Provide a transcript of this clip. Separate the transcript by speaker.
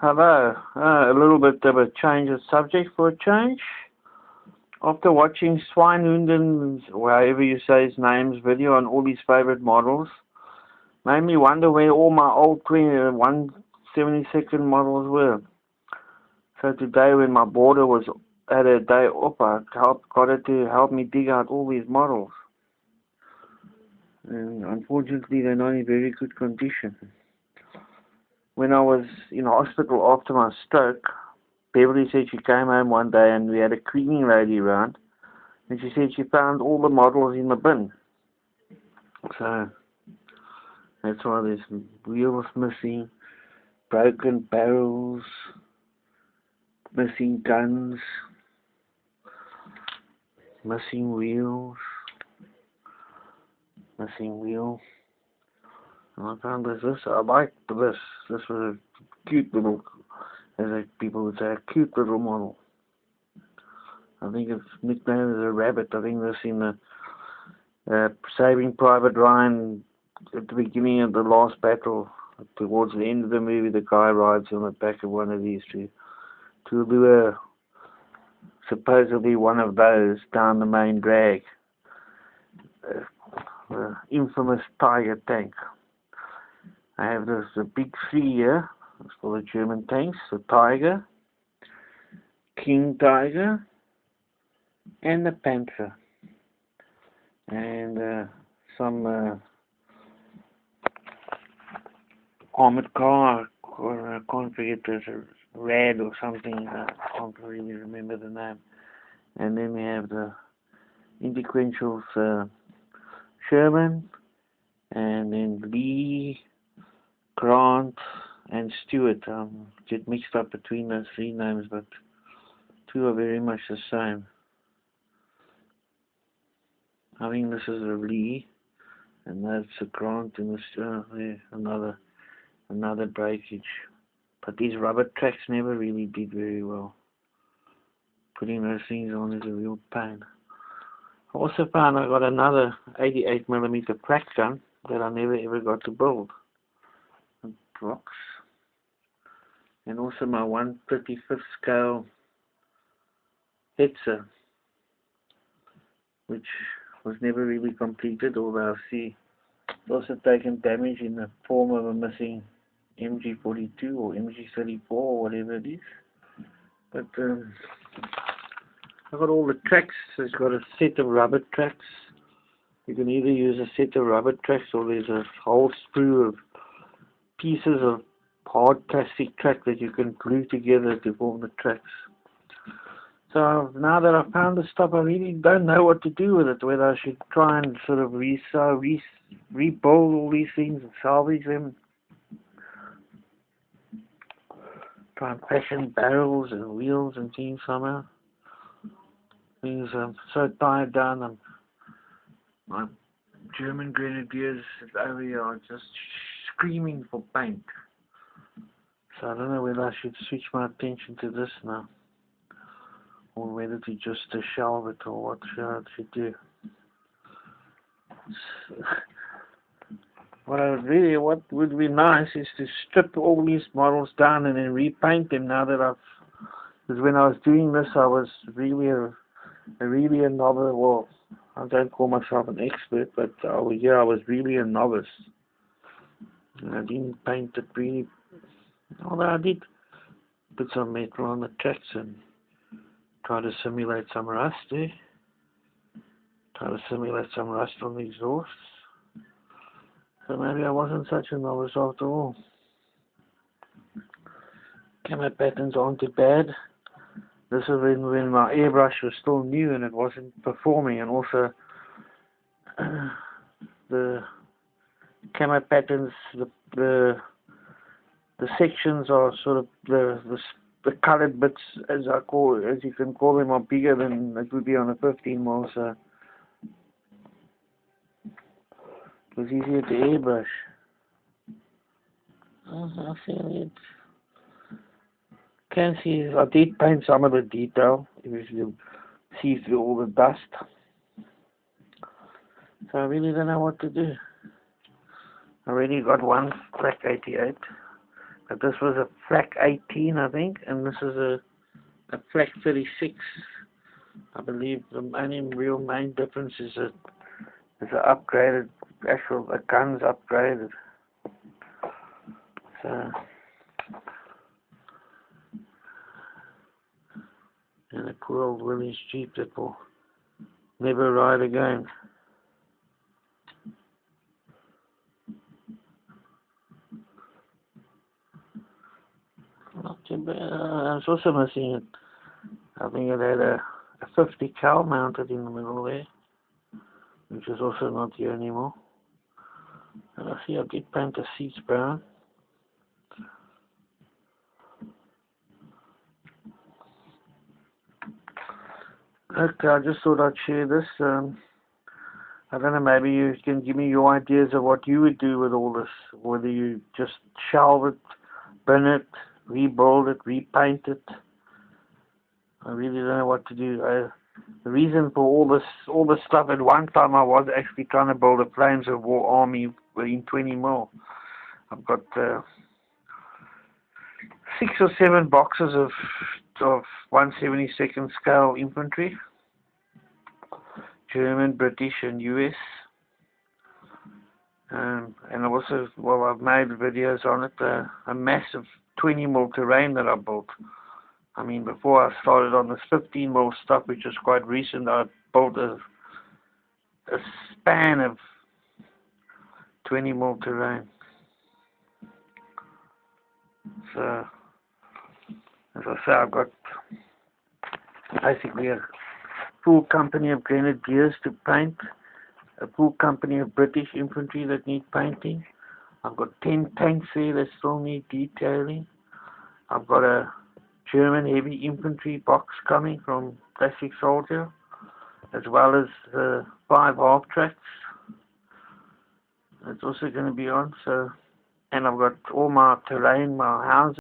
Speaker 1: Hello. A little bit of a change of subject for a change. After watching Swinehunden, however you say his name's video on all his favorite models, made me wonder where all my old 172nd models were. So today when my boarder was at a day off, I got her to help me dig out all these models. And unfortunately they're not in very good condition. When I was in hospital after my stroke, Beverly said she came home one day and we had a cleaning lady around, and she said she found all the models in the bin. So that's why there's wheels missing, broken barrels, missing guns, missing wheels, missing wheel. And I found this. I liked this. This was a cute little, as people would say, a cute little model. I think its nickname is a rabbit. I think this in the Saving Private Ryan at the beginning of the last battle. Towards the end of the movie, the guy rides on the back of one of these to lure supposedly one of those down the main drag. The infamous Tiger tank. I have the big three here. It's for the German tanks. The Tiger, King Tiger, and the Panther. And some armored car, or I can't forget, there's a Rad or something, I can't really remember the name. And then we have the Indequentials, Sherman, and then Lee, Grant, and Stewart. Get mixed up between those three names, but two are very much the same. I think this is a Lee, and that's a Grant, and this another breakage. But these rubber tracks never really did very well. Putting those things on is a real pain. I also found I got another 88mm crack gun that I never ever got to build. Rocks. And also my 1/35th scale Hetzer, which was never really completed, although I see it's also taken damage in the form of a missing MG42 or MG34 or whatever it is. But I've got all the tracks. It's got a set of rubber tracks. You can either use a set of rubber tracks or there's a whole sprue of pieces of hard plastic track that you can glue together to form the tracks. So now that I've found the stuff, I really don't know what to do with it. Whether I should try and sort of rebuild all these things and salvage them. Try and fashion barrels and wheels and things somehow. Things I'm so tired down. My German grenadiers over here are just screaming for paint. So I don't know whether I should switch my attention to this now, or whether to just shelve it, or what I should do. What would be nice is to strip all these models down and then repaint them. Now that because when I was doing this, I was really a novice. Well, I don't call myself an expert, but I was really a novice. And I didn't paint it really, although I did put some metal on the tracks and try to simulate some rust there. Try to simulate some rust on the exhausts. So maybe I wasn't such a novice after all. Camo patterns aren't too bad. This is when my airbrush was still new and it wasn't performing, and also the camo patterns, the sections are sort of the colored bits, as you can call them, are bigger than it would be on a 15mm, so it was easier to airbrush. I feel it. Can see I did paint some of the detail. You see through all the dust. So I really don't know what to do. I already got one Black 88. But this was a flak 18, I think, and this is a flak 36. I believe the only real main difference is that it's an upgraded, the gun's upgraded. So, and a poor old Willys Jeep that will never ride again. Not too bad. I was also missing it. I think it had a 50 cal mounted in the middle there, which is also not here anymore. And I see I did paint the seats brown. Okay, I just thought I'd share this. I don't know, maybe you can give me your ideas of what you would do with all this. Whether you just shelve it, bin it, rebuild it, repaint it. I really don't know what to do. The reason for all this stuff, at one time I was actually trying to build a Flames of War army in 20mm. I've got 6 or 7 boxes of 1/72nd scale infantry, German, British, and US. And also, well, I've made videos on it. A massive 20mm terrain that I built. I mean, before I started on this 15mm stuff, which is quite recent, I built a span of 20mm terrain. So, as I say, I've got basically a full company of grenadiers to paint, a full company of British infantry that need painting. I've got 10 tanks there that still need detailing. I've got a German heavy infantry box coming from Plastic Soldier, as well as 5 half tracks. That's also going to be on. So, and I've got all my terrain, my houses.